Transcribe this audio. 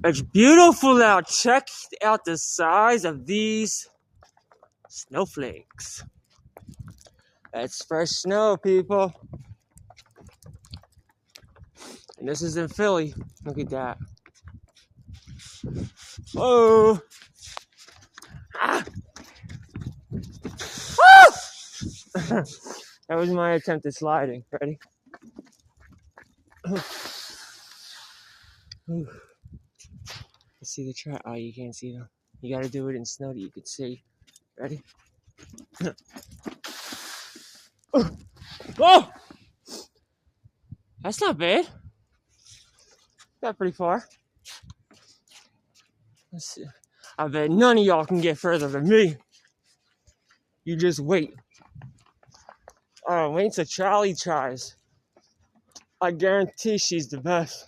It's beautiful now. Check out the size of these snowflakes. It's fresh snow, people. And this is in Philly. Look at that. Oh. Ah. Ah! That was my attempt at sliding. Ready? You see the track? Oh, you can't see them. You gotta do it in snow that you can see. Ready? Oh! That's not bad. Got pretty far. Let's see. I bet none of y'all can get further than me. You just wait. Oh, wait till Charlie tries. I guarantee she's the best.